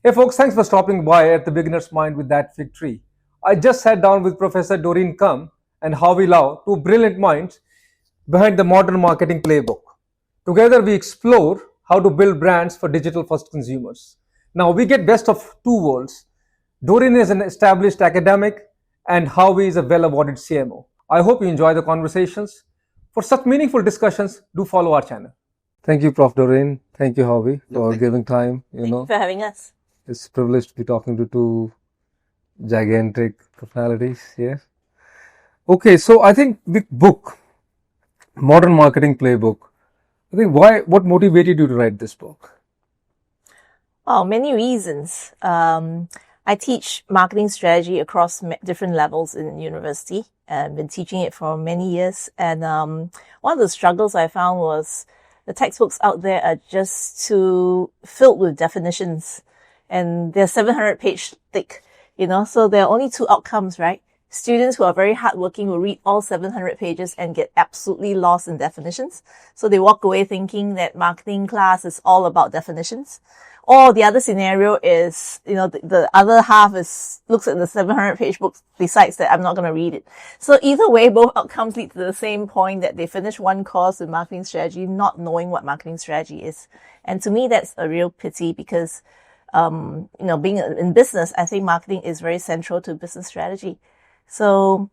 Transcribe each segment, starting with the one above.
Hey folks, thanks for stopping by at the Beginner's Mind with that fig tree. I just sat down with Professor Doreen and Howie, two brilliant minds behind the modern marketing playbook. Together we explore how to build brands for digital first consumers. Now we get best of two worlds. Doreen is an established academic and Howie is a well-awarded CMO. I hope you enjoy the conversations. For such meaningful discussions, do follow our channel. Thank you, Prof. Doreen. Thank you, Howie, for giving time. Thank you for having us. It's a privilege to be talking to two gigantic personalities. Yes. Okay, so I think the book, Modern Marketing Playbook, what motivated you to write this book? Oh, many reasons. I teach marketing strategy across different levels in university and been teaching it for many years. And one of the struggles I found was the textbooks out there are just too filled with definitions. And they're 700 page thick, so there are only two outcomes, right? Students who are very hardworking will read all 700 pages and get absolutely lost in definitions. So they walk away thinking that marketing class is all about definitions. Or the other scenario is, the other half looks at the 700 page book, decides that I'm not going to read it. So either way, both outcomes lead to the same point, that they finish one course in marketing strategy, not knowing what marketing strategy is. And to me, that's a real pity because being in business, I think marketing is very central to business strategy. So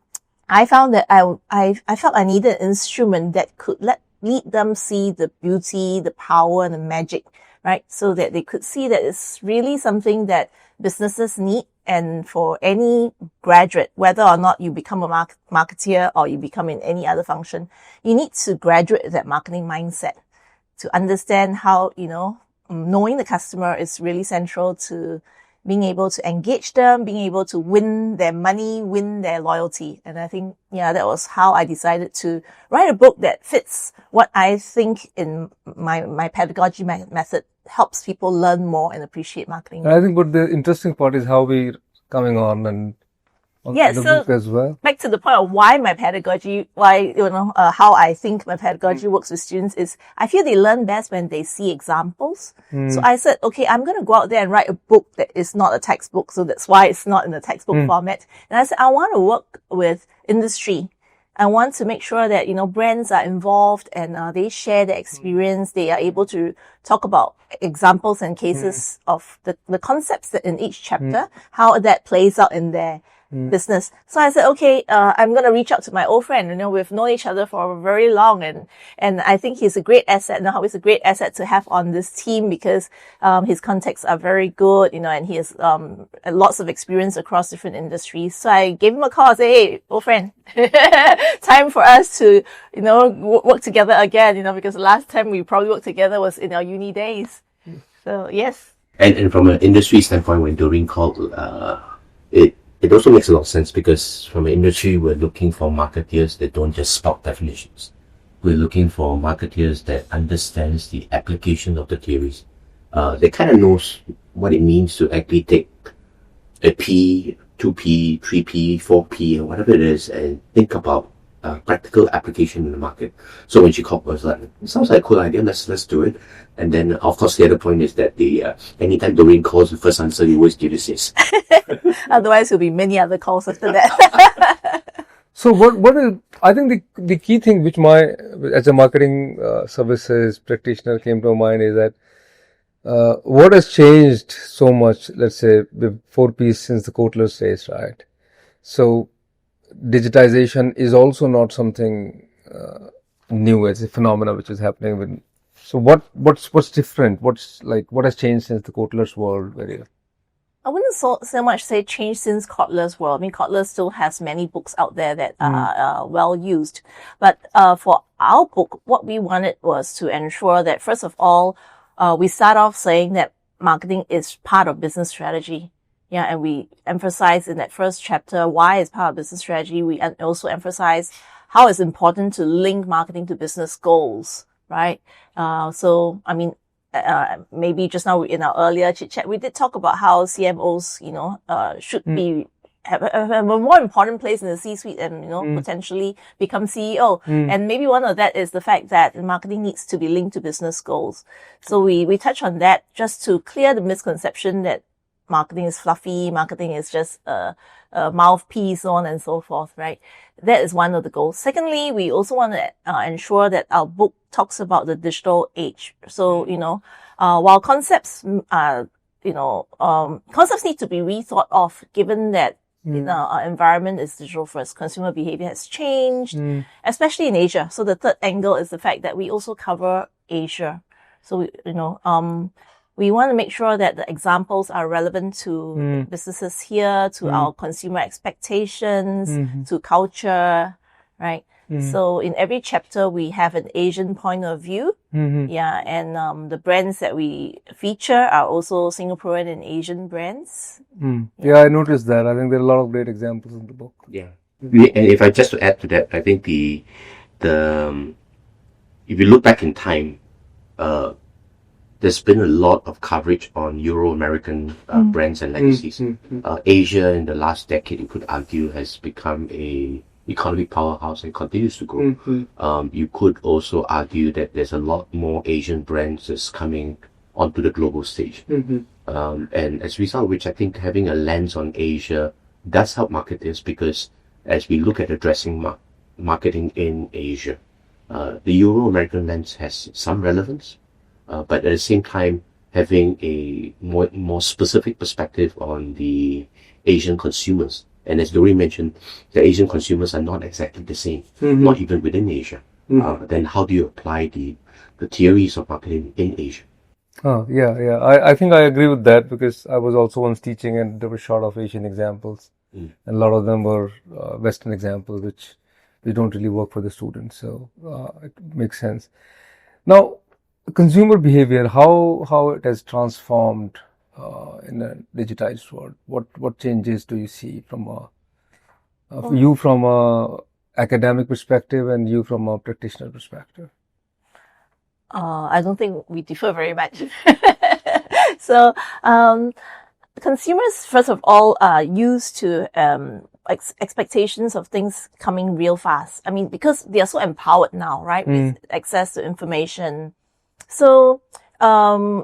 I found that I felt I needed an instrument that could lead them see the beauty, the power, and the magic, right? So that they could see that it's really something that businesses need. And for any graduate, whether or not you become a marketeer or you become in any other function, you need to graduate with that marketing mindset to understand how, knowing the customer is really central to being able to engage them, being able to win their money, win their loyalty. And I think, that was how I decided to write a book that fits what I think in my pedagogy method helps people learn more and appreciate marketing. I think what the interesting part is how we're coming on and on the book as well. Back to the point of why my pedagogy, how I think my pedagogy works with students is I feel they learn best when they see examples. So I said, okay, I'm going to go out there and write a book that is not a textbook. So that's why it's not in the textbook format. And I said, I want to work with industry. I want to make sure that, brands are involved and they share their experience. They are able to talk about examples and cases of the concepts that in each chapter, how that plays out in their business. So I said, okay, I'm going to reach out to my old friend. We've known each other for very long and I think he's a great asset. Now he's a great asset to have on this team because, his contacts are very good, and he has, lots of experience across different industries. So I gave him a call and said, hey, old friend, time for us to, work together again, because the last time we probably worked together was in our uni days. So yes. And from an industry standpoint, when Doreen called, it also makes a lot of sense because from an industry, we're looking for marketeers that don't just spout definitions. We're looking for marketeers that understands the application of the theories. They kind of knows what it means to actually take a P, 2P, 3P, 4P, or whatever it is, and think about practical application in the market. So when she called, I was like, it sounds like a cool idea, let's do it. And then, of course, the other point is that anytime Doreen calls, the first answer you always give is yes. Otherwise, there'll be many other calls after that. So I think the key thing which as a marketing services practitioner came to mind is that what has changed so much, let's say, the 4 Ps since the Kotler's days, right? So digitization is also not something new. It's a phenomenon which is happening. So what's different? What has changed since the Kotler's world? I wouldn't so much say change since Kotler's world. I mean, Kotler still has many books out there that are well used. But for our book, what we wanted was to ensure that, first of all, we start off saying that marketing is part of business strategy. Yeah, and we emphasize in that first chapter why it's part of business strategy. We also emphasize how it's important to link marketing to business goals, right? Maybe just now in our earlier chit chat, we did talk about how CMOs, should have a more important place in the C-suite and, potentially become CEO. And maybe one of that is the fact that marketing needs to be linked to business goals. So we touch on that just to clear the misconception that marketing is fluffy, marketing is just a mouthpiece, so on and so forth, right? That is one of the goals. Secondly, we also want to ensure that our book talks about the digital age. So, while concepts concepts need to be rethought of, given that our environment is digital first. Consumer behavior has changed, especially in Asia. So the third angle is the fact that we also cover Asia. So, we want to make sure that the examples are relevant to businesses here, to our consumer expectations, to culture, right? So in every chapter, we have an Asian point of view. Yeah. And the brands that we feature are also Singaporean and Asian brands. Yeah, I noticed that. I think there are a lot of great examples in the book. Yeah. And if I just to add to that, I think the if you look back in time, there's been a lot of coverage on Euro-American brands and legacies. Asia in the last decade, you could argue, has become a economic powerhouse and continues to grow. You could also argue that there's a lot more Asian brands that's coming onto the global stage. And as a result of which, I think having a lens on Asia does help marketers, because as we look at addressing marketing in Asia, the Euro-American lens has some relevance, but at the same time, having a more specific perspective on the Asian consumers. And as Doreen mentioned, the Asian consumers are not exactly the same, not even within Asia. Then how do you apply the theories of marketing in Asia? Oh, yeah. I think I agree with that, because I was also once teaching and there were short of Asian examples. And a lot of them were Western examples, which don't really work for the students. So it makes sense. Now, consumer behavior, how it has transformed in a digitized world. What changes do you see from you from a academic perspective and you from a practitioner perspective? I don't think we differ very much. So, consumers, first of all, are used to expectations of things coming real fast. I mean, because they are so empowered now, right, with access to information. So,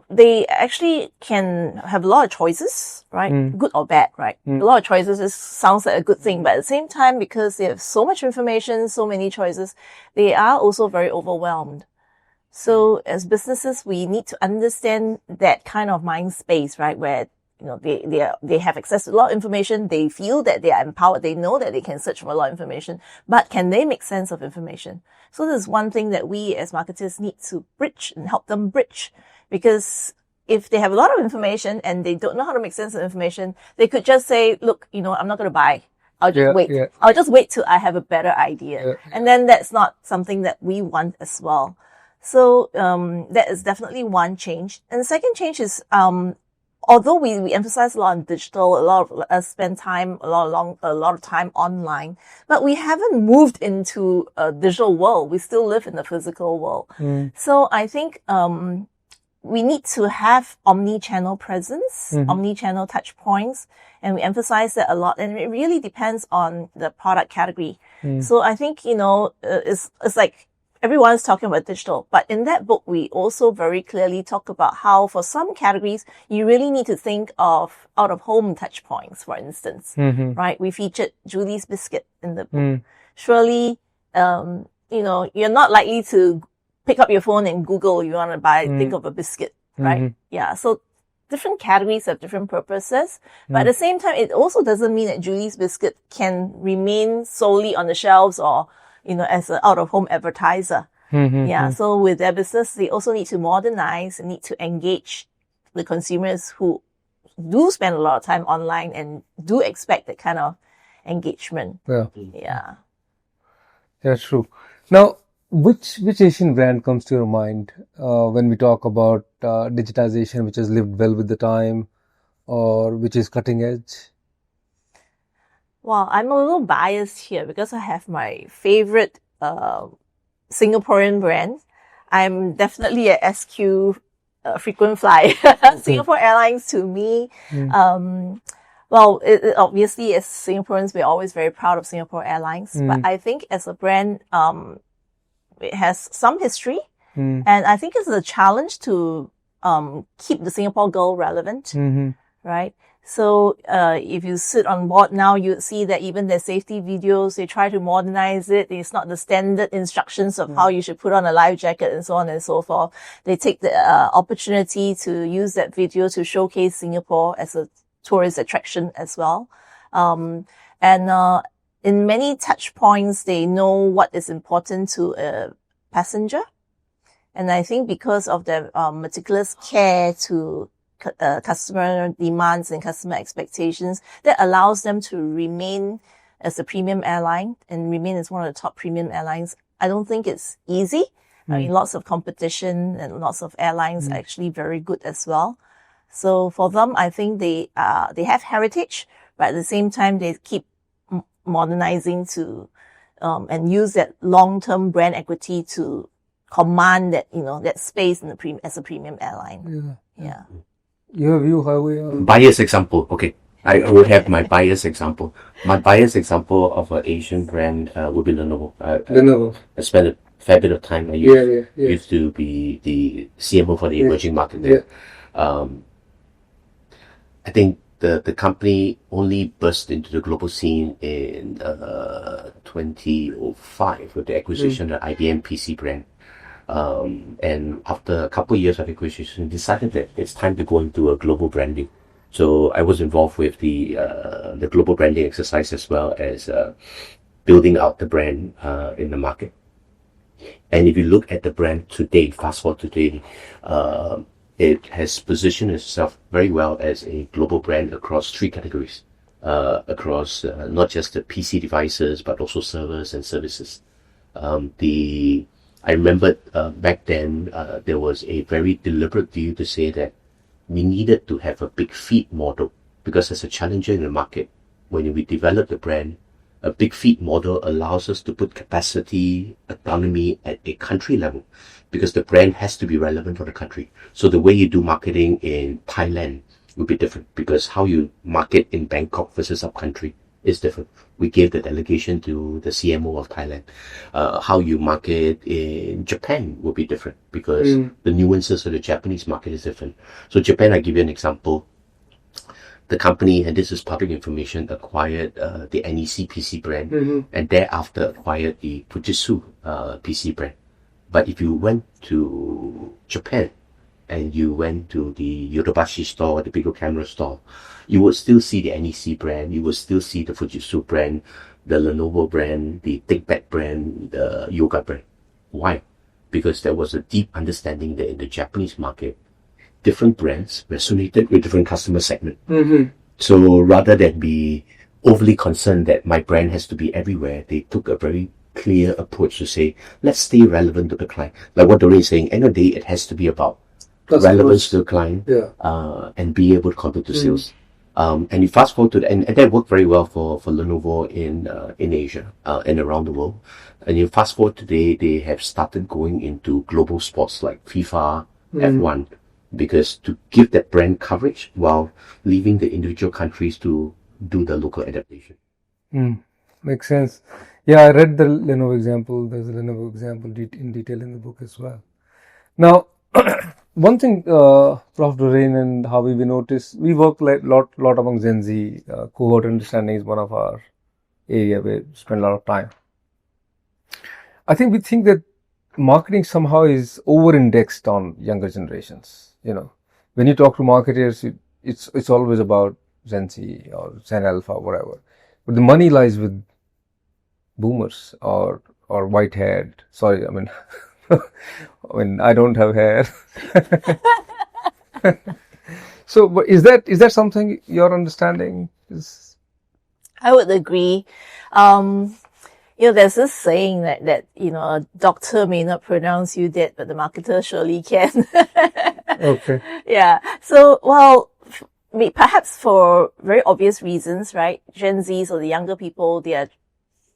they actually can have a lot of choices, right? Good or bad, right? A lot of choices sounds like a good thing, but at the same time, because they have so much information, so many choices, they are also very overwhelmed. So as businesses, we need to understand that kind of mind space, right? Where, they have access to a lot of information. They feel that they are empowered. They know that they can search for a lot of information, but can they make sense of information? So this is one thing that we as marketers need to bridge and help them bridge, because if they have a lot of information and they don't know how to make sense of information, they could just say, look, I'm not going to buy. I'll just wait. Yeah. I'll just wait till I have a better idea. Yeah. And then that's not something that we want as well. So, that is definitely one change. And the second change is, although we emphasize a lot on digital, a lot of us spend time, a lot of time online, but we haven't moved into a digital world. We still live in the physical world. So I think, we need to have omni-channel presence, omni-channel touch points, and we emphasize that a lot. And it really depends on the product category. So I think, it's like, everyone's talking about digital, but in that book, we also very clearly talk about how for some categories, you really need to think of out-of-home touch points, for instance, right? We featured Julie's Biscuit in the book. Surely, you're not likely to pick up your phone and Google, you want to think of a biscuit, right? Yeah. So different categories have different purposes, but at the same time, it also doesn't mean that Julie's Biscuit can remain solely on the shelves or as an out-of-home advertiser. Yeah. So with their business, they also need to modernize and need to engage the consumers who do spend a lot of time online and do expect that kind of engagement. Yeah. Yeah, true. Now, which Asian brand comes to your mind when we talk about digitization, which has lived well with the time, or which is cutting edge? Well, I'm a little biased here because I have my favorite Singaporean brand. I'm definitely a SQ frequent flyer. Singapore Airlines to me. Obviously as Singaporeans, we're always very proud of Singapore Airlines. But I think as a brand, it has some history. And I think it's a challenge to keep the Singapore girl relevant. right? So, if you sit on board now, you'd see that even their safety videos, they try to modernize it. It's not the standard instructions of how you should put on a life jacket and so on and so forth. They take the opportunity to use that video to showcase Singapore as a tourist attraction as well. In many touch points, they know what is important to a passenger. And I think because of their meticulous care to customer demands and customer expectations, that allows them to remain as a premium airline and remain as one of the top premium airlines. I don't think it's easy. I mean, lots of competition and lots of airlines are actually very good as well. So for them, I think they have heritage, but at the same time, they keep modernizing to and use that long-term brand equity to command that, that space in the as a premium airline. Yeah. You have you, Howie? Bias example. Okay. I will have my bias example. My bias example of an Asian brand would be Lenovo. Lenovo. I spent a fair bit of time. I used to be the CMO for the emerging market there. I think the company only burst into the global scene in 2005 with the acquisition of the IBM PC brand. And after a couple of years of acquisition, decided that it's time to go into a global branding. So I was involved with the global branding exercise as well as building out the brand in the market. And if you look at the brand today, fast forward today, it has positioned itself very well as a global brand across 3 categories, across not just the PC devices but also servers and services. I remember back then there was a very deliberate view to say that we needed to have a big feed model, because as a challenger in the market, when we develop the brand, a big feed model allows us to put capacity, autonomy at a country level, because the brand has to be relevant for the country. So the way you do marketing in Thailand will be different, because how you market in Bangkok versus up-country is different. We gave the delegation to the CMO of Thailand. How you market in Japan will be different, because the nuances of the Japanese market is different. So Japan, I give you an example. The company, and this is public information, acquired the NEC PC brand, and thereafter acquired the Fujitsu PC brand. But if you went to Japan and you went to the Yodobashi store, the Pico camera store, you would still see the NEC brand, you would still see the Fujitsu brand, the Lenovo brand, the ThinkPad brand, the Yoga brand. Why? Because there was a deep understanding that in the Japanese market, different brands resonated with different customer segment. So rather than be overly concerned that my brand has to be everywhere, they took a very clear approach to say, let's stay relevant to the client. Like what Doreen is saying, end of the day, it has to be about relevance to the client, and be able to convert to sales. And you fast forward to and that worked very well for Lenovo in Asia and around the world. And you fast forward today, they have started going into global sports like FIFA, F1, because to give that brand coverage while leaving the individual countries to do the local adaptation. Makes sense. Yeah, I read the Lenovo example. There's a Lenovo example in detail in the book as well. Now, one thing, Prof. Doreen and Howie, we noticed, we work a lot among Gen Z. Cohort understanding is one of our area where we spend a lot of time. I think we think that marketing somehow is over-indexed on younger generations. When you talk to marketers, it's always about Gen Z or Gen Alpha or whatever. But the money lies with boomers or white-haired. Sorry, I mean, I don't have hair. So, but is that something your understanding is? I would agree. There's this saying that a doctor may not pronounce you dead, but the marketer surely can. Okay. Yeah. So, well, perhaps for very obvious reasons, right? Gen Zs or the younger people, they are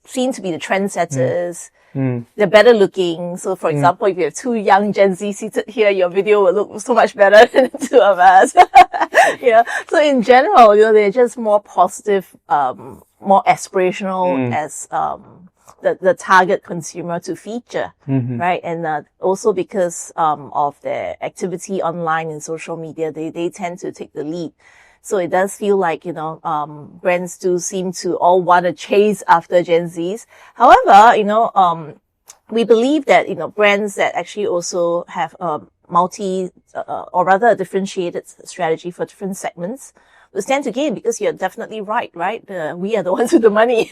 seen to be the trendsetters. They're better looking. So, for example, if you have 2 young Gen Z seated here, your video will look so much better than the 2 of us. So in general, they're just more positive, more aspirational as the target consumer to feature, right? And also because of their activity online and social media, they tend to take the lead. So it does feel like, brands do seem to all want to chase after Gen Zs. However, we believe that, brands that actually also have a or rather a differentiated strategy for different segments will stand to gain, because you're definitely right? We are the ones with the money,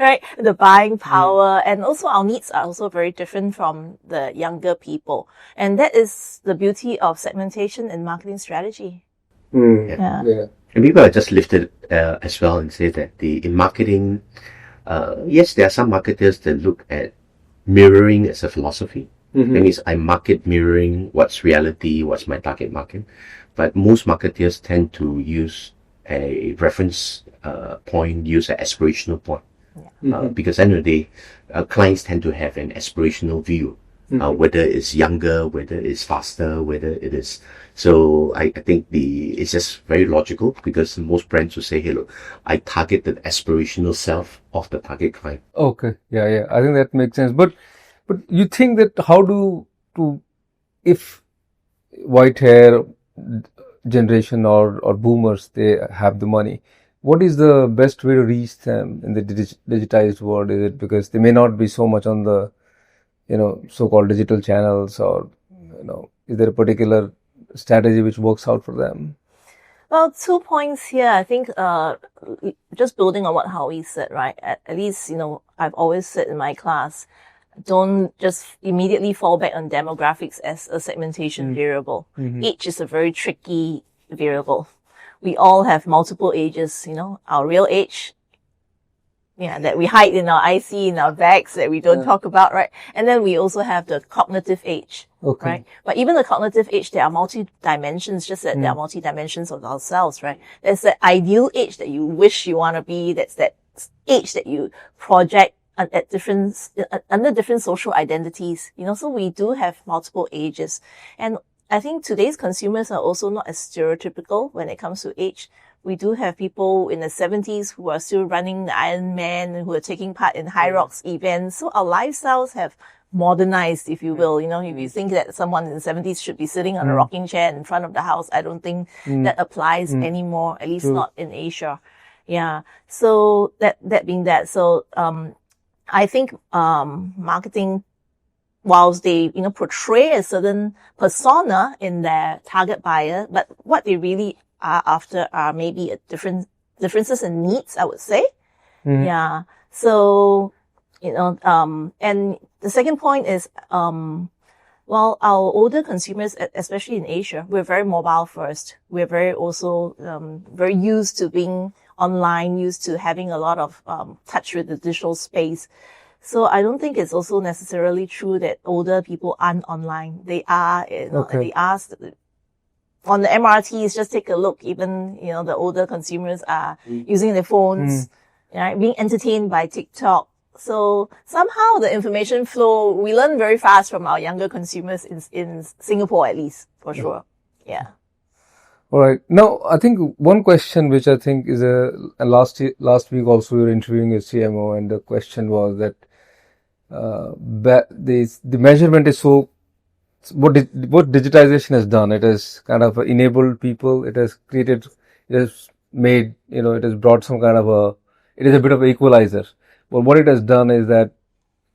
right? The buying power, and also our needs are also very different from the younger people. And that is the beauty of segmentation and marketing strategy. Yeah. And people are just lifted as well and say that in marketing, yes, there are some marketers that look at mirroring as a philosophy. That means I market mirroring what's reality, what's my target market. But most marketers tend to use a reference point, use an aspirational point. Because at the end of the day, clients tend to have an aspirational view, whether it's younger, whether it's faster, whether it is. So I think it's just very logical, because most brands will say, hey, look, I target the aspirational self of the target client. Okay. Yeah. I think that makes sense. But you think that if white hair generation or boomers, they have the money, what is the best way to reach them in the digitized world? Is it because they may not be so much on the, so-called digital channels, or, is there a particular strategy which works out for them? Well, 2 points here. I think, just building on what Howie said, right? At least, I've always said in my class, don't just immediately fall back on demographics as a segmentation variable. Age is a very tricky variable. We all have multiple ages, our real age, that we hide in our IC, in our bags, that we don't talk about, right? And then we also have the cognitive age, right? But even the cognitive age, there are multi-dimensions, just that there are multi-dimensions of ourselves, right? There's the ideal age that you wish you want to be. That's that age that you project at under different social identities, so we do have multiple ages. And I think today's consumers are also not as stereotypical when it comes to age. We do have people in the 70s who are still running the Ironman, who are taking part in High Rocks events. So our lifestyles have modernized, if you will. If you think that someone in the 70s should be sitting on a rocking chair in front of the house, I don't think that applies anymore, at least not in Asia. Yeah. So that being that, so, I think, marketing, whilst they, portray a certain persona in their target buyer, but what they really are after are maybe differences in needs, I would say. Yeah. So, and the second point is, well, our older consumers, especially in Asia, we're very mobile first. We're very also, very used to being online, used to having a lot of touch with the digital space. So I don't think it's also necessarily true that older people aren't online. They are, they are on the MRTs. Just take a look. Even, the older consumers are using their phones, being entertained by TikTok. So somehow the information flow, we learn very fast from our younger consumers in Singapore, at least, for sure. Yeah. All right. Now, I think one question which I think is last week also we were interviewing a CMO, and the question was that the measurement is so, what digitization has done, it has kind of enabled people, it has made, it has brought some kind of it is a bit of an equalizer. But what it has done is that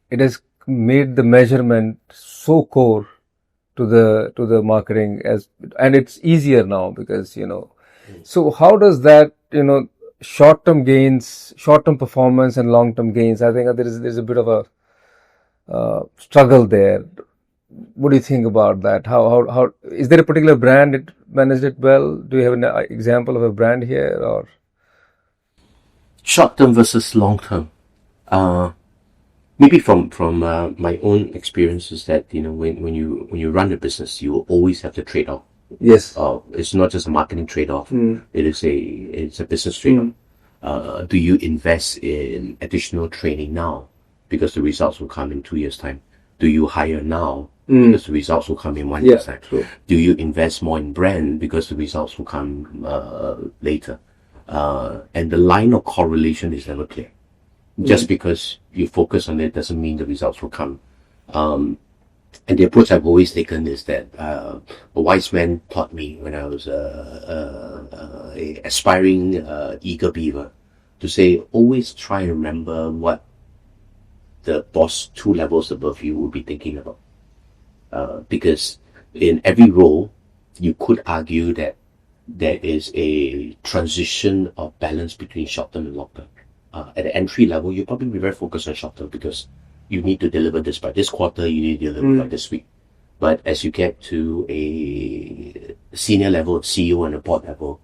it has made the measurement so core to the marketing, and it's easier now because, so how does that, short-term gains, short-term performance and long-term gains, I think there's a bit of a struggle there. What do you think about that? How is there a particular brand that managed it well? Do you have an example of a brand here, or short-term versus long-term? Maybe from my own experience is that, when you run a business, you will always have the trade-off. Yes. It's not just a marketing trade-off. It's a business trade-off. Do you invest in additional training now because the results will come in 2 years' time? Do you hire now because the results will come in 1 year's time? True. Do you invest more in brand because the results will come later? And the line of correlation is never clear. Just because you focus on it doesn't mean the results will come. And the approach I've always taken is that a wise man taught me when I was a aspiring eager beaver to say, always try and remember what the boss 2 levels above you will be thinking about. Because in every role, you could argue that there is a transition of balance between short term and long term. At the entry level, you'll probably be very focused on short term because you need to deliver this by this quarter, you need to deliver by this week. But as you get to a senior level, CEO and a board level,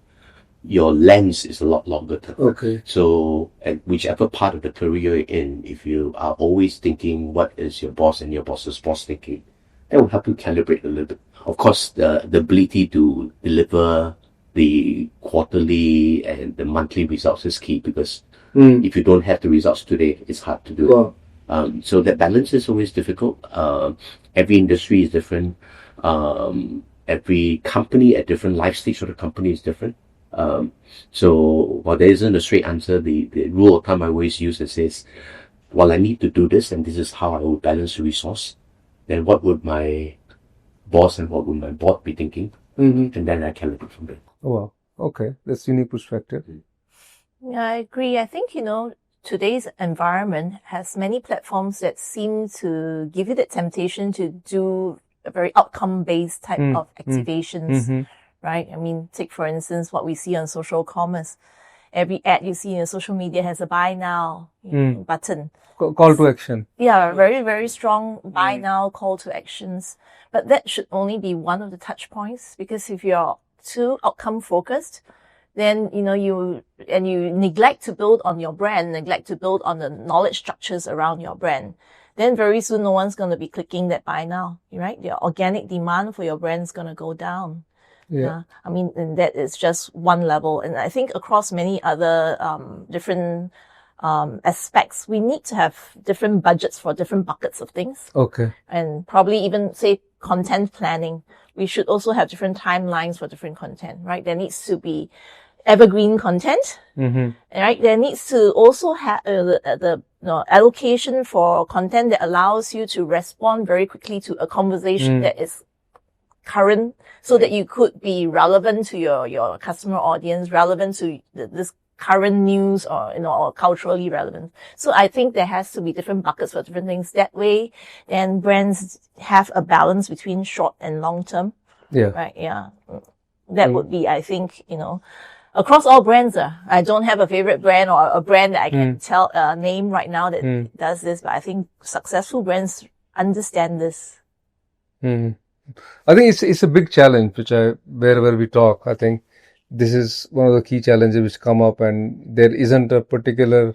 your lens is a lot longer term. Okay. So at whichever part of the career you're in, if you are always thinking what is your boss and your boss's boss thinking, that will help you calibrate a little bit. Of course, the ability to deliver the quarterly and the monthly results is key because if you don't have the results today, it's hard to do it. So that balance is always difficult. Every industry is different. Every company at different life stage of the company is different. So while there isn't a straight answer, the rule of thumb I always use is says, well, I need to do this and this is how I would balance the resource. Then what would my boss and what would my board be thinking? And then I calibrate from there. Oh, wow. Okay. That's unique perspective. Yeah, I agree. I think, today's environment has many platforms that seem to give you that temptation to do a very outcome-based type of activations, right? I mean, take for instance what we see on social commerce. Every ad you see in social media has a buy now button. Call to action. Yeah, very, very strong buy now call to actions. But that should only be one of the touch points because if you're too outcome focused, then, you neglect to build on your brand, neglect to build on the knowledge structures around your brand, then very soon no one's going to be clicking that buy now, right? Your organic demand for your brand is going to go down. Yeah. I mean, and that is just one level. And I think across many other, different, aspects, we need to have different budgets for different buckets of things. Okay. And probably even say content planning. We should also have different timelines for different content, right? There needs to be evergreen content, right? There needs to also have the allocation for content that allows you to respond very quickly to a conversation that is current, so that you could be relevant to your customer audience, relevant to this current news or, or culturally relevant. So I think there has to be different buckets for different things. That way, then brands have a balance between short and long term. Yeah. Right. Yeah. That would be, I think, across all brands. I don't have a favorite brand or a brand that I can tell, name right now that does this, but I think successful brands understand this. I think it's a big challenge, wherever we talk, I think this is one of the key challenges which come up, and there isn't a particular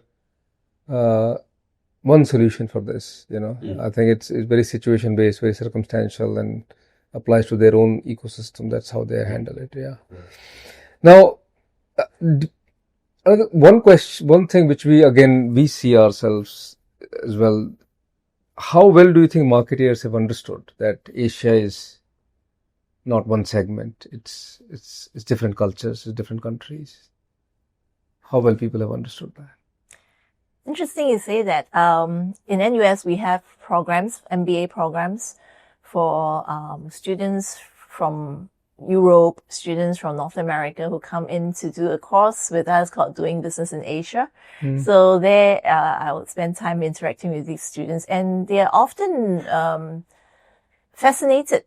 one solution for this. I think it's very situation based, very circumstantial, and applies to their own ecosystem. That's how they handle it. Yeah. Now, one thing which we see ourselves as well. How well do you think marketeers have understood that Asia is not one segment? It's different cultures, it's different countries. How well people have understood that? Interesting you say that. In NUS, we have programs, MBA programs for students from Europe, students from North America who come in to do a course with us called Doing Business in Asia. So there, I would spend time interacting with these students, and they are often fascinated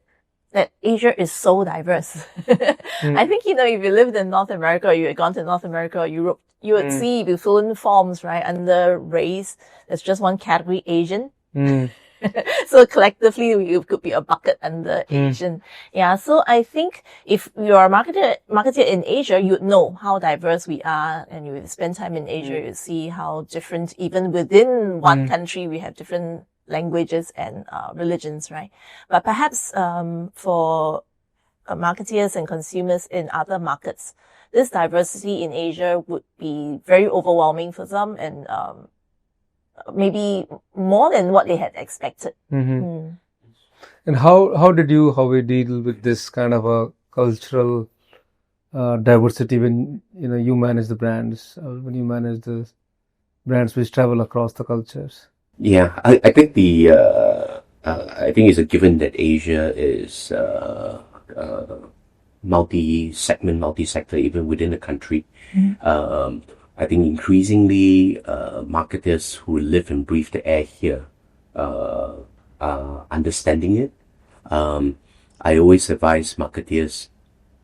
that Asia is so diverse. I think, if you lived in North America or you had gone to North America or Europe, you would see, if you fill in forms, right, under race, there's just one category, Asian. So collectively, you could be a bucket under Asian. Yeah. So I think if you're a marketer in Asia, you'd know how diverse we are, and you would spend time in Asia, you see how different, even within one country, we have different languages and religions, right? But perhaps for marketeers and consumers in other markets, this diversity in Asia would be very overwhelming for them, and maybe more than what they had expected. And how did you, Howie, deal with this kind of a cultural diversity when you manage the brands, or when you manage the brands which travel across the cultures? Yeah, I think the I think it's a given that Asia is multi-segment, multi-sector, even within the country. I think increasingly marketers who live and breathe the air here are understanding it. I always advise marketeers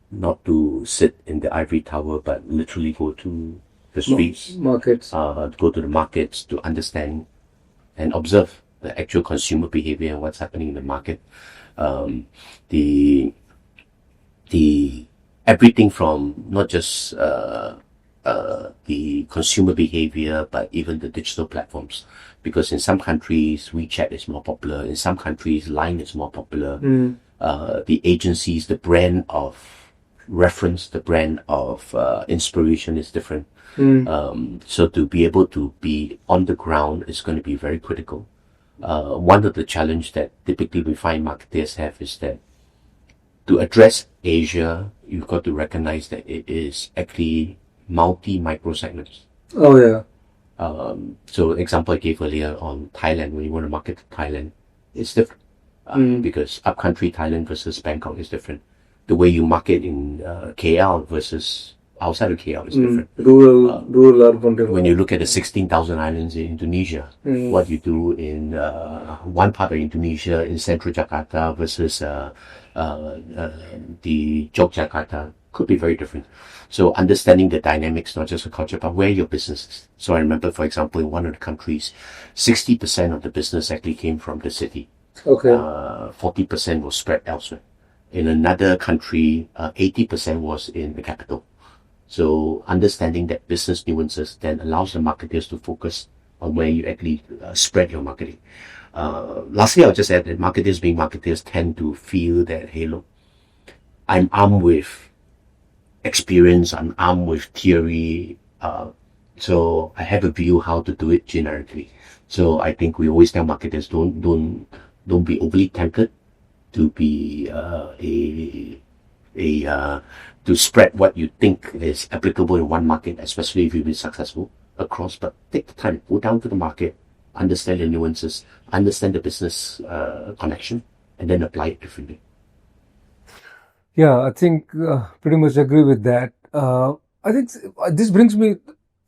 not to sit in the ivory tower, but literally go to the streets, Markets. go to the markets to understand and observe the actual consumer behavior and what's happening in the market. The everything from not just the consumer behavior, but even the digital platforms. Because in some countries, WeChat is more popular. In some countries, Line is more popular. The agencies, the brand of reference, the brand of inspiration is different. So to be able to be on the ground is going to be very critical. One of the challenges that typically we find marketers have is that to address Asia, you've got to recognize that it is actually micro segments. Oh yeah. So example I gave earlier on Thailand, when you want to market to Thailand, it's different. Because upcountry Thailand versus Bangkok is different. The way you market in KL versus outside of KL is different. Rural, urban. When you look at the 16,000 islands in Indonesia, what you do in one part of Indonesia in central Jakarta versus the Yogyakarta could be very different. So understanding the dynamics, not just the culture, but where your business is. So I remember, for example, in one of the countries, 60% of the business actually came from the city. Okay. 40% was spread elsewhere. In another country, 80% was in the capital. So understanding that business nuances then allows the marketers to focus on where you actually spread your marketing. Lastly, I'll just add that marketers being marketers tend to feel that, hey, look, I'm armed with experience, I'm armed with theory, so I have a view how to do it generically. So I think we always tell marketers don't be overly tempted to be to spread what you think is applicable in one market, especially if you've been successful across. But take the time, go down to the market, understand the nuances, understand the business connection, and then apply it differently. Yeah, I think pretty much agree with that. I think this brings me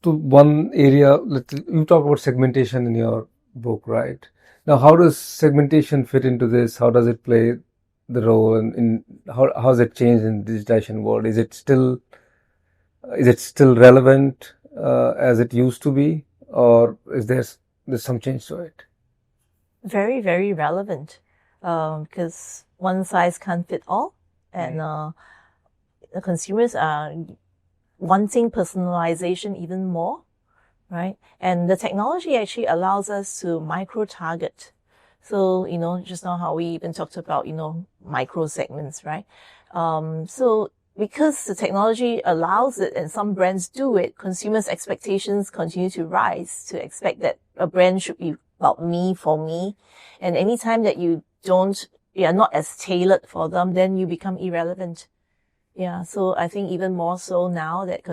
to one area. You talk about segmentation in your book, right? Now, how does segmentation fit into this? How does it play the role, and how has it changed in the digitization world? Is it still relevant as it used to be, or is there's some change to it? Very, very relevant, because one size can't fit all. And the consumers are wanting personalization even more, right? And the technology actually allows us to micro-target. So, just now how we even talked about, micro segments, right? So because the technology allows it and some brands do it, consumers' expectations continue to rise to expect that a brand should be about me, for me. And anytime that you are not as tailored for them, then you become irrelevant. Yeah, so I think even more so now that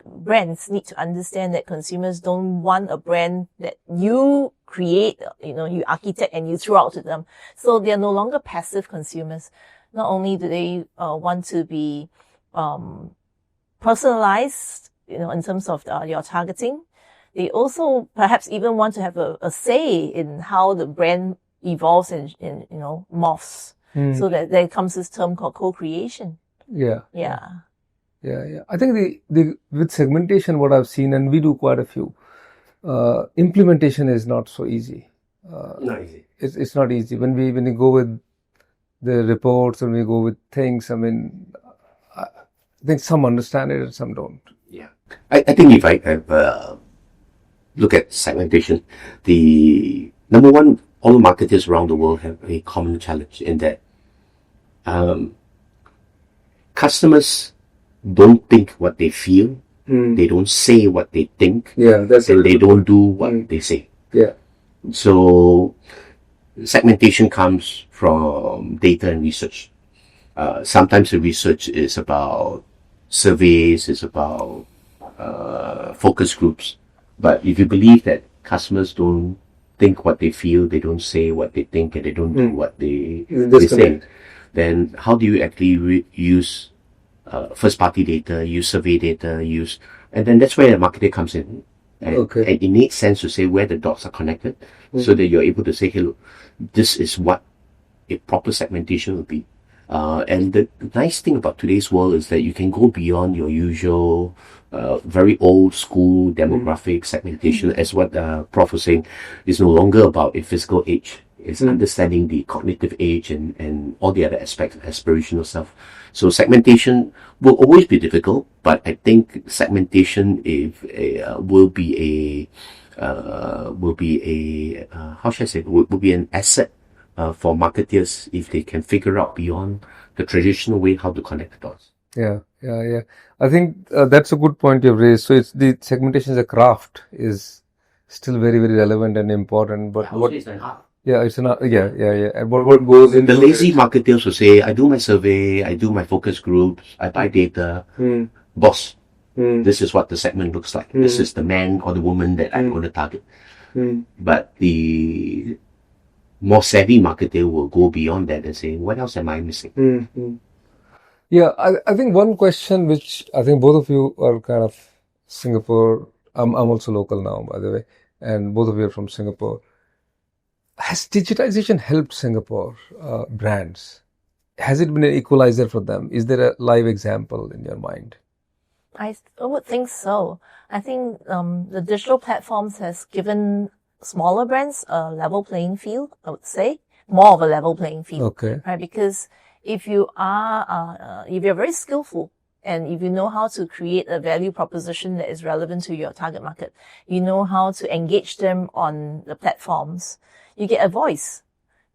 brands need to understand that consumers don't want a brand that you create, you architect and you throw out to them. So they are no longer passive consumers. Not only do they want to be personalized, in terms of your targeting, they also perhaps even want to have a say in how the brand evolves and morphs. So that there comes this term called co-creation. Yeah. I think the with segmentation, what I've seen, and we do quite a few, implementation is not so easy. Not easy. It's not easy when you go with the reports, when we go with things. I mean, I think some understand it and some don't. Yeah, I think if I look at segmentation, the number one, all marketers around the world have a common challenge in that customers don't think what they feel. They don't say what they think. Yeah, that's and they don't do what they say. Yeah. So segmentation comes from data and research. Sometimes the research is about surveys, it's about focus groups. But if you believe that customers don't think what they feel, they don't say what they think, and they don't do what they say, Disconnect. then how do you actually use first party data, use survey data, and then that's where the marketer comes in. And, Okay. and it makes sense to say where the dots are connected so that you're able to say, hey, look, this is what a proper segmentation would be. And the nice thing about today's world is that you can go beyond your usual, very old school demographic segmentation, as what Prof was saying, is no longer about a physical age. It's understanding the cognitive age and all the other aspects, aspirational stuff. So segmentation will always be difficult, but I think segmentation will be how should I say, will be an asset for marketeers if they can figure out beyond the traditional way how to connect the dots. Yeah. I think that's a good point you've raised. So it's the segmentation as a craft is still very, very relevant and important. But what? Yeah, it's not. Yeah. And what goes into The lazy marketeers will say, I do my survey, I do my focus groups, I buy data. Boss, this is what the segment looks like. This is the man or the woman that I'm going to target. But the more savvy marketer will go beyond that and say, what else am I missing? Yeah, I think one question which I think both of you are kind of Singapore. I'm also local now, by the way, and both of you are from Singapore. Has digitization helped Singapore brands? Has it been an equalizer for them? Is there a live example in your mind? I would think so. I think the digital platforms has given smaller brands a level playing field, I would say. More of a level playing field. Okay. Right? Because if you are, if you're very skillful and if you know how to create a value proposition that is relevant to your target market, you know how to engage them on the platforms, you get a voice,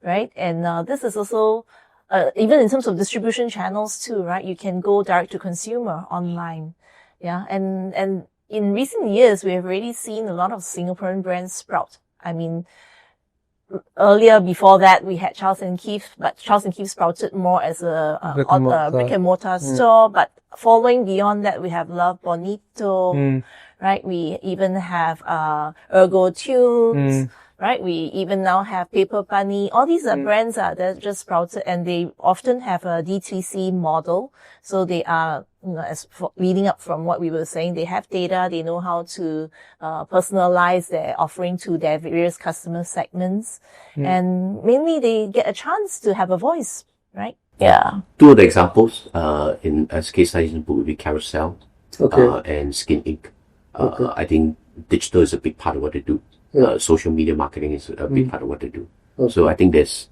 right? And this is also, even in terms of distribution channels too, right? You can go direct to consumer online. Yeah. And in recent years, we have already seen a lot of Singaporean brands sprout. I mean, earlier, before that, we had Charles & Keith, but Charles & Keith sprouted more as a brick and mortar store. But following beyond that, we have Love Bonito, right? We even have Ergo Tunes, right? We even now have Paper Bunny. All these are brands that just sprouted, and they often have a DTC model. So they are, leading up from what we were saying, they have data, they know how to personalize their offering to their various customer segments. And mainly they get a chance to have a voice, right? Yeah. Two of the examples as case studies in the book would be Carousel and Skin Inc. I think digital is a big part of what they do. Social media marketing is a big part of what they do. So I think there's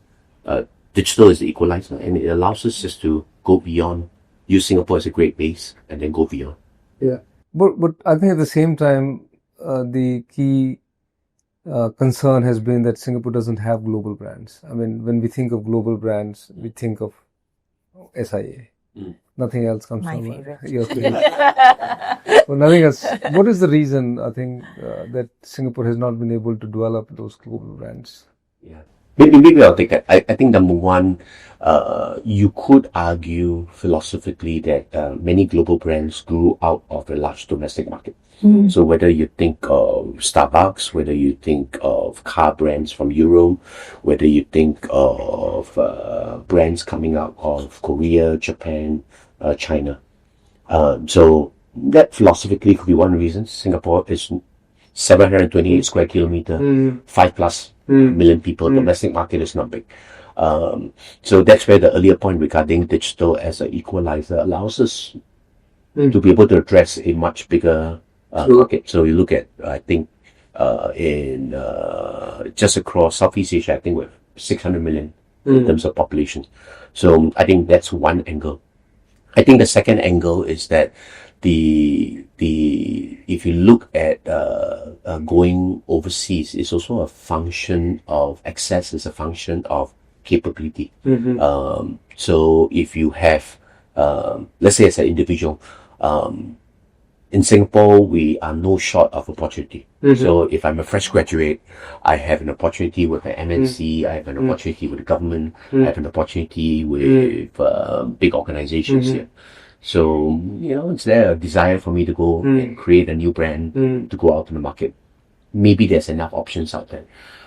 digital is the equalizer, and it allows us just to go beyond, use Singapore as a great base, and then go beyond. Yeah, but I think at the same time, the key concern has been that Singapore doesn't have global brands. I mean, when we think of global brands, we think of SIA. Nothing else comes to mind. Your favorite. Well, nothing else. What is the reason, I think, that Singapore has not been able to develop those global brands? Yeah. Maybe I'll take that. I think number one, you could argue philosophically that many global brands grew out of a large domestic market. So whether you think of Starbucks, whether you think of car brands from Europe, whether you think of brands coming out of Korea, Japan, China. So that philosophically could be one reason. Singapore is 728 square kilometer, 5+ million people. Domestic market is not big. So that's where the earlier point regarding digital as an equalizer allows us to be able to address a much bigger market. So you look at, I think, in just across Southeast Asia, I think we're 600 million in terms of population. So I think that's one angle. I think the second angle is that if you look at going overseas, it's also a function of access, it's a function of capability. So if you have, let's say as an individual, in Singapore, we are no short of opportunity. So if I'm a fresh graduate, I have an opportunity with an MNC, I have an opportunity with the government, I have an opportunity with big organizations here. So, it's there a desire for me to go and create a new brand to go out to the market. maybe there's enough options out there.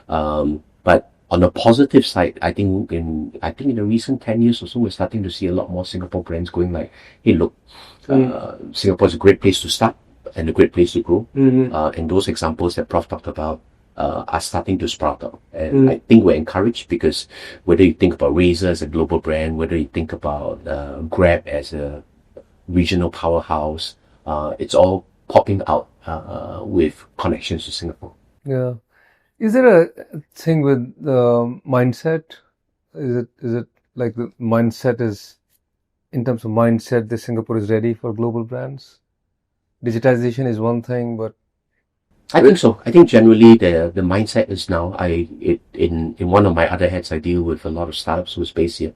But on the positive side, I think in the recent 10 years or so, we're starting to see a lot more Singapore brands going like, hey, look, Singapore is a great place to start and a great place to grow. And those examples that Prof talked about are starting to sprout out. And I think we're encouraged because whether you think about Razer as a global brand, whether you think about Grab as a regional powerhouse, it's all popping out with connections to Singapore. Yeah. Is there a thing with the mindset? Is it like the mindset is, in terms of mindset, that Singapore is ready for global brands? Digitization is one thing, but I think so. I think generally the mindset is now. In one of my other heads, I deal with a lot of startups who's based here.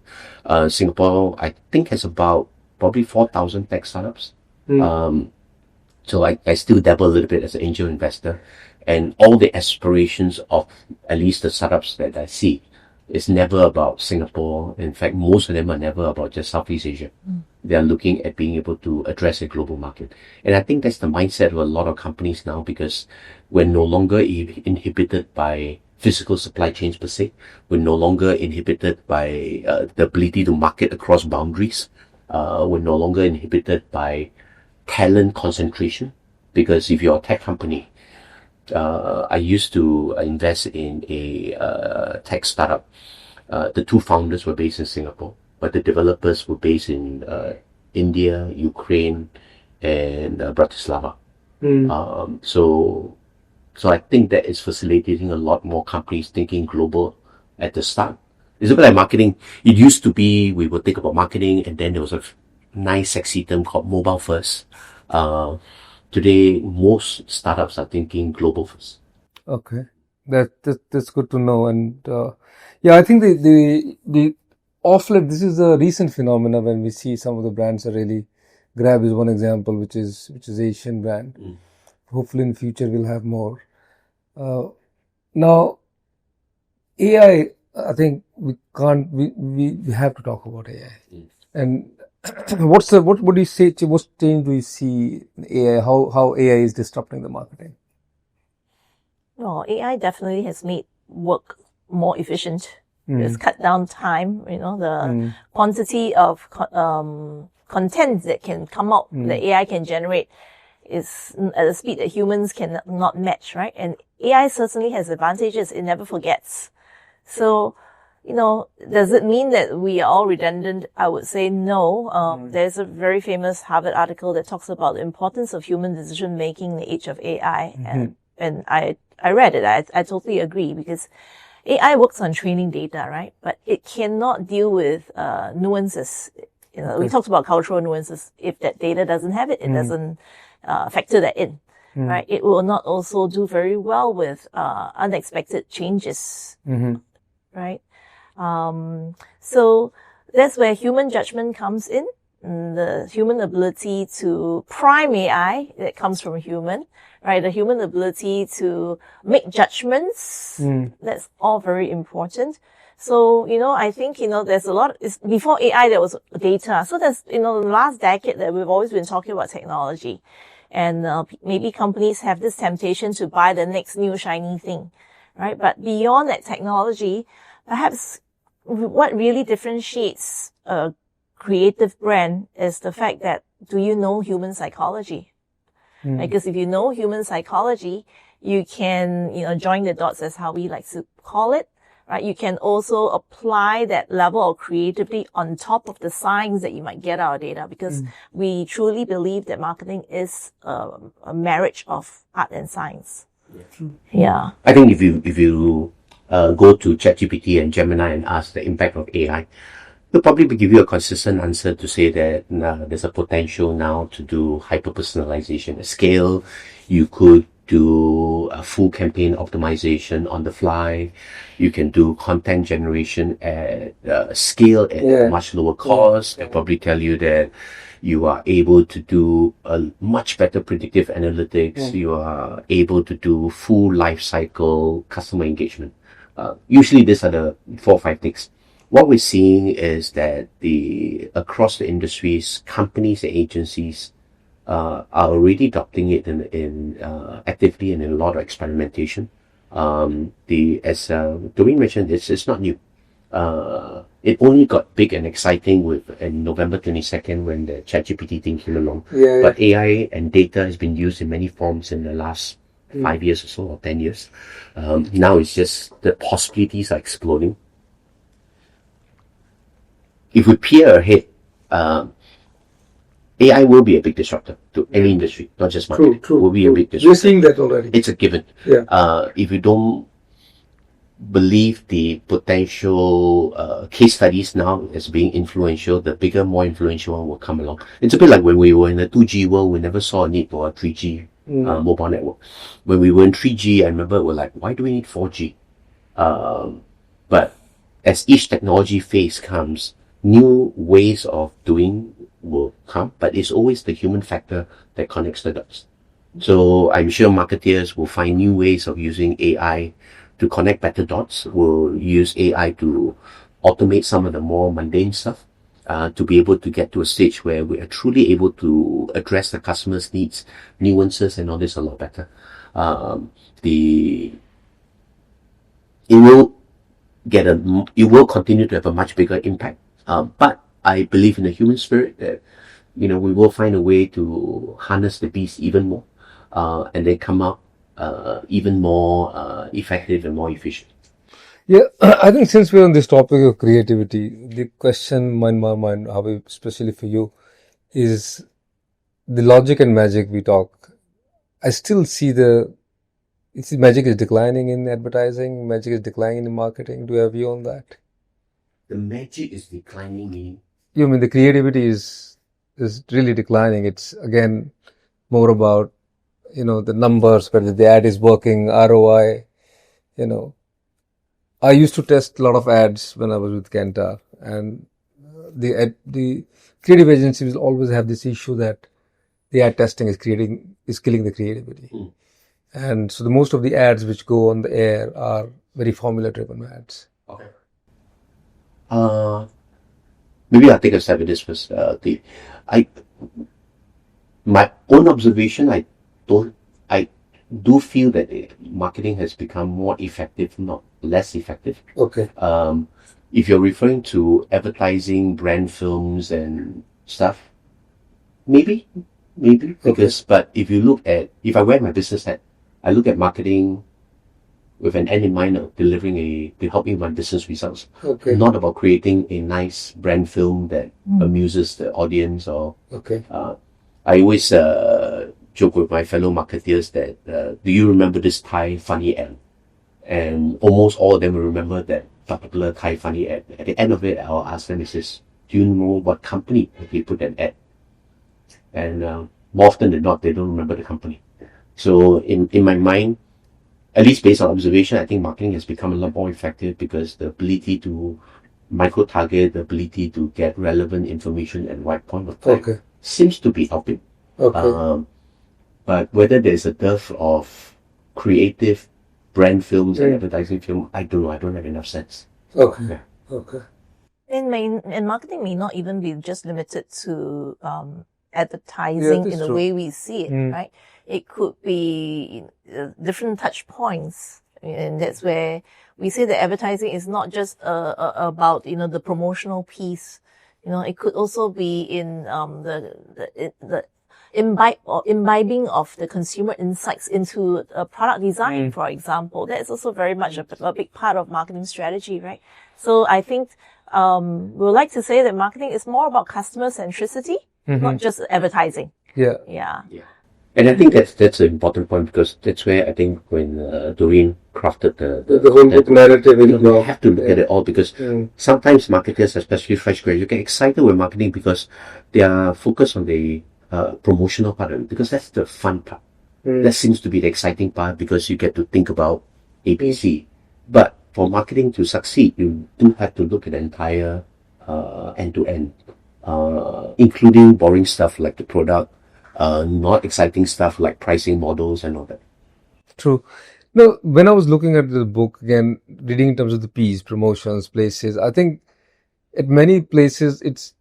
Singapore, I think, has about probably 4,000 tech startups. So I still dabble a little bit as an angel investor, and all the aspirations of at least the startups that I see is never about Singapore. In fact, most of them are never about just Southeast Asia. They are looking at being able to address a global market. And I think that's the mindset of a lot of companies now, because we're no longer inhibited by physical supply chains per se. We're no longer inhibited by the ability to market across boundaries. We're no longer inhibited by talent concentration, because if you're a tech company, I used to invest in a tech startup. The two founders were based in Singapore, but the developers were based in India, Ukraine, and Bratislava. So I think that is facilitating a lot more companies thinking global at the start. It's a bit like marketing. It used to be we would think about marketing, and then there was a nice sexy term called mobile first. Today, most startups are thinking global first. okay, that's good to know. And yeah, I think the off late, this is a recent phenomena when we see some of the brands are really. Grab is one example, which is Asian brand. Hopefully, in future we'll have more. Now, AI. I think we can't. We have to talk about AI. And what do you say? What change do you see in AI? How AI is disrupting the marketing? Well, AI definitely has made work more efficient. It's cut down time. The quantity of content that can come out, that AI can generate, is at a speed that humans can not match, right? And AI certainly has advantages. It never forgets. So, does it mean that we are all redundant? I would say no. There's a very famous Harvard article that talks about the importance of human decision making in the age of AI. And I read it. I totally agree, because AI works on training data, right? But it cannot deal with nuances. We talked about cultural nuances. If that data doesn't have it, it doesn't factor that in, right? It will not also do very well with unexpected changes, right? So that's where human judgment comes in. The human ability to prime AI that comes from a human, right? The human ability to make judgments. That's all very important. So, I think, there's a lot, before AI, there was data. So there's, the last decade that we've always been talking about technology. And maybe companies have this temptation to buy the next new shiny thing, right? But beyond that technology, perhaps what really differentiates a creative brand is the fact that, do you know human psychology? Because if you know human psychology, you can, join the dots, as Howie likes to call it, right? You can also apply that level of creativity on top of the science that you might get out of data, because we truly believe that marketing is a marriage of art and science. Yeah. I think if you go to ChatGPT and Gemini and ask the impact of AI, they'll probably give you a consistent answer to say that there's a potential now to do hyper-personalization at scale. You could do a full campaign optimization on the fly. You can do content generation at scale at much lower cost. They'll probably tell you that you are able to do a much better predictive analytics. You are able to do full life cycle customer engagement. Usually these are the 4 or 5 things. What we're seeing is that across the industries, companies and agencies are already adopting it in actively and in a lot of experimentation. As Doreen mentioned, it's not new. It only got big and exciting in November 22nd when the ChatGPT thing came along. Yeah, But AI and data has been used in many forms in the last 5 years or so, or 10 years. Now it's just the possibilities are exploding. If we peer ahead, AI will be a big disruptor to any industry, not just marketing. True. Will be a big We're disruptor. seeing that already. It's a given. Yeah. If you don't believe the potential case studies now as being influential, the bigger, more influential one will come along. It's a bit like when we were in the 2G world, we never saw a need for a 3G mobile network. When we were in 3G, I remember we're like, why do we need 4G? But as each technology phase comes, new ways of doing will come, but it's always the human factor that connects the dots. So I'm sure marketeers will find new ways of using AI to connect better dots. We'll use AI to automate some of the more mundane stuff, to be able to get to a stage where we are truly able to address the customer's needs, nuances, and all this a lot better. It will continue to have a much bigger impact. But I believe in the human spirit that, we will find a way to harness the beast even more, and then come out even more effective and more efficient. Yeah, I think since we're on this topic of creativity, the question in my mind, Howie, especially for you, is the logic and magic we talk. I still see magic is declining in advertising, magic is declining in marketing. Do you have a view on that? The magic is declining in... You mean the creativity is really declining. It's again more about, the numbers, whether the ad is working, ROI, I used to test a lot of ads when I was with Kantar, and the creative agencies always have this issue that the ad testing is killing the creativity. And so the most of the ads which go on the air are very formula driven ads. Okay. Maybe I'll take a stab at this first. My own observation, I do feel that marketing has become more effective, not less effective. Okay. If you're referring to advertising, brand films and stuff, maybe, because, but if I wear my business hat, I look at marketing with an end in mind of to helping my business results. Okay. Not about creating a nice brand film that amuses the audience or... Okay. I always joke with my fellow marketeers that, do you remember this Thai funny ad? And almost all of them will remember that particular Thai funny ad. At the end of it, I'll ask them, do you know what company they put that ad? And more often than not, they don't remember the company. So in my mind, at least based on observation, I think marketing has become a lot more effective because the ability to micro-target, the ability to get relevant information at the right point of time seems to be helping. Okay. But whether there's a dearth of creative brand films and advertising film, I don't know. I don't have enough sense. Okay. Yeah. Okay. And marketing may not even be just limited to advertising in the way we see it, right? It could be different touch points. And that's where we say that advertising is not just about, the promotional piece. It could also be in the imbibing of the consumer insights into a product design, for example. That is also very much a big part of marketing strategy, right? So I think we would like to say that marketing is more about customer centricity, not just advertising. Yeah. Yeah. And I think that's an important point because that's where I think when Doreen crafted the whole book narrative, you have to look at it all because sometimes marketers, especially fresh graduates, get excited with marketing because they are focused on the promotional part of it because that's the fun part. That seems to be the exciting part because you get to think about ABC. But for marketing to succeed, you do have to look at the entire end to end, including boring stuff like the product. Not exciting stuff like pricing models and all that. True. No, when I was looking at the book again, reading in terms of the P's, promotions, places, I think at many places it's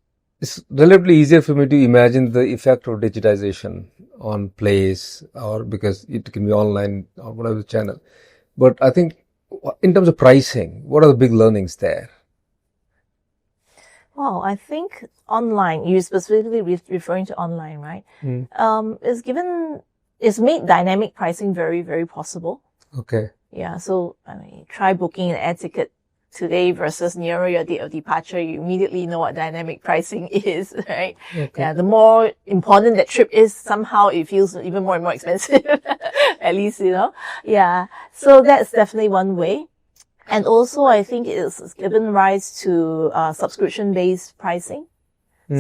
it's relatively easier for me to imagine the effect of digitization on plays, or because it can be online or whatever channel. But I think in terms of pricing, what are the big learnings there? Well, I think online, you're specifically referring to online, right? It's made dynamic pricing very, very possible. Okay. Yeah. So, I mean, try booking an air ticket today versus nearer your date of departure. You immediately know what dynamic pricing is, right? Okay. Yeah. The more important that trip is, somehow it feels even more and more expensive. At least, Yeah. So that's definitely one way. And also, I think it's given rise to subscription-based pricing.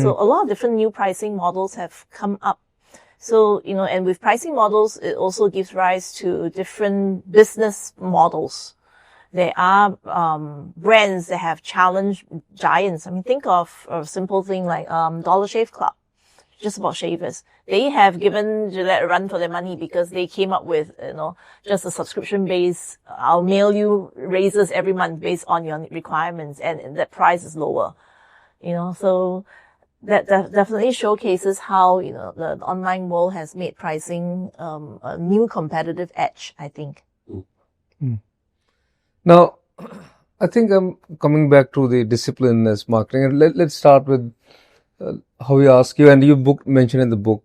So a lot of different new pricing models have come up. So, and with pricing models, it also gives rise to different business models. There are brands that have challenged giants. I mean, think of a simple thing like Dollar Shave Club, just about shavers. They have given Gillette a run for their money because they came up with, just a subscription base. I'll mail you razors every month based on your requirements, and that price is lower. So that definitely showcases how, the online world has made pricing a new competitive edge, I think. Now, I think I'm coming back to the discipline as marketing. And let's start with how we ask you, and you mentioned in the book,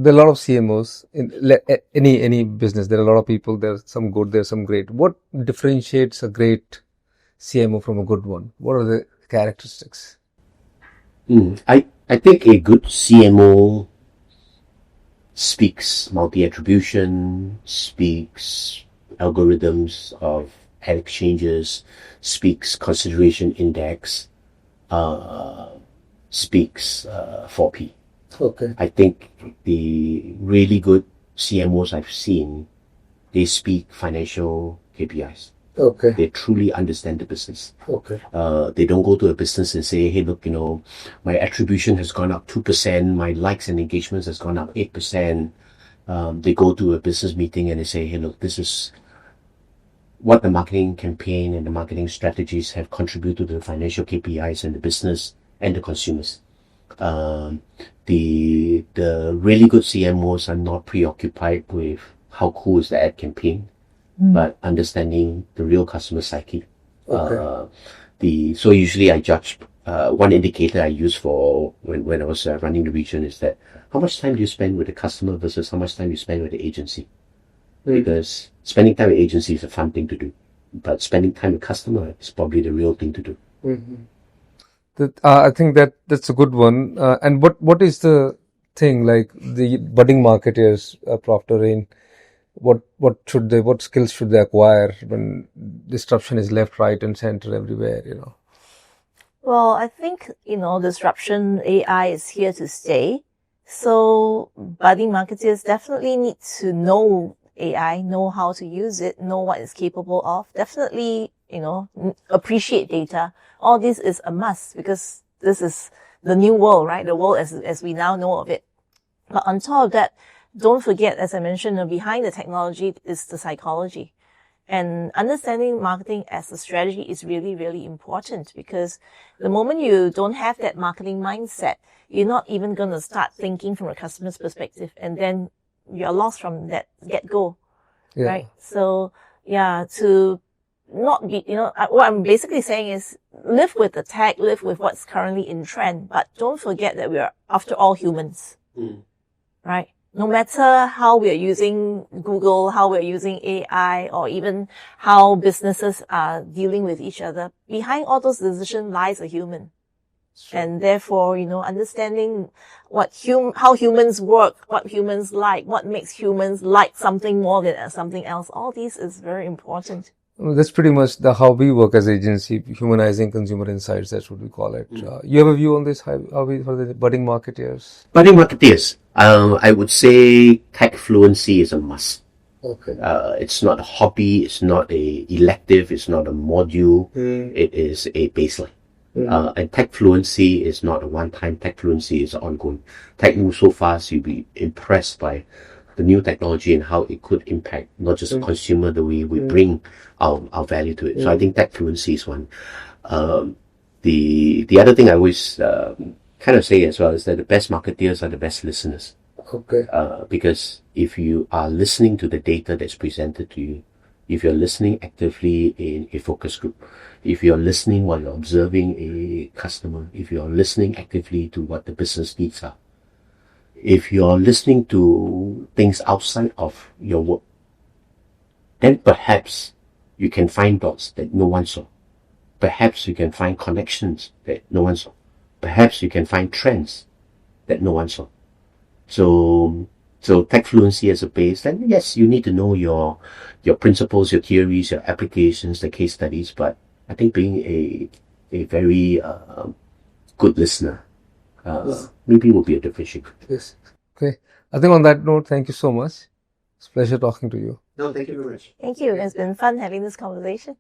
there are a lot of CMOs in any business. There are a lot of people. There's some good, there's some great. What differentiates a great CMO from a good one? What are the characteristics? I think a good CMO speaks multi-attribution, speaks algorithms of ad exchanges, speaks consideration index, speaks 4P. Okay. I think the really good CMOs I've seen, they speak financial KPIs. Okay. They truly understand the business. Okay. They don't go to a business and say, hey, look, my attribution has gone up 2%, my likes and engagements has gone up 8%. They go to a business meeting and they say, hey, look, this is what the marketing campaign and the marketing strategies have contributed to the financial KPIs and the business and the consumers. The really good CMOs are not preoccupied with how cool is the ad campaign, but understanding the real customer psyche. Okay. So usually I judge, one indicator I use for when I was running the region is that how much time do you spend with the customer versus how much time you spend with the agency? Because spending time with agency is a fun thing to do, but spending time with customer is probably the real thing to do. I think that's a good one. And what is the thing, like the budding marketers, Doreen? What skills should they acquire when disruption is left, right, and center everywhere? Well, I think disruption, AI is here to stay. So budding marketers definitely need to know AI, know how to use it, know what it's capable of. Definitely, appreciate data. All this is a must because this is the new world, right? The world as we now know of it. But on top of that, don't forget, as I mentioned, behind the technology is the psychology. And understanding marketing as a strategy is really, really important because the moment you don't have that marketing mindset, you're not even going to start thinking from a customer's perspective, and then you're lost from that get-go, right? So, to not be, what I'm basically saying is live with the tech, live with what's currently in trend, but don't forget that we are, after all, humans, right? No matter how we are using Google, how we're using AI, or even how businesses are dealing with each other, behind all those decisions lies a human. Sure. And therefore, understanding how humans work, what humans like, what makes humans like something more than something else, all these is very important. Well, that's pretty much how we work as agency, humanizing consumer insights. That's what we call it. You have a view on this, how we for the budding marketeers? Budding marketeers, I would say tech fluency is a must. Okay. It's not a hobby, it's not a elective, it's not a module, it is a baseline. And tech fluency is not a one-time, tech fluency is ongoing. Tech moves so fast, you'll be impressed by the new technology and how it could impact not just the consumer, the way we bring our value to it. So I think tech fluency is one. The other thing I always kind of say as well is that the best marketeers are the best listeners. Okay. Because if you are listening to the data that's presented to you, if you're listening actively in a focus group, if you're listening while you're observing a customer, if you're listening actively to what the business needs are, if you're listening to things outside of your work, then perhaps you can find dots that no one saw. Perhaps you can find connections that no one saw. Perhaps you can find trends that no one saw. So tech fluency as a base, then yes, you need to know your principles, your theories, your applications, the case studies, but I think being a very good listener maybe will be a differentiator. Yes. Okay. I think on that note, thank you so much. It's a pleasure talking to you. No, thank you very much. Thank you. It's been fun having this conversation.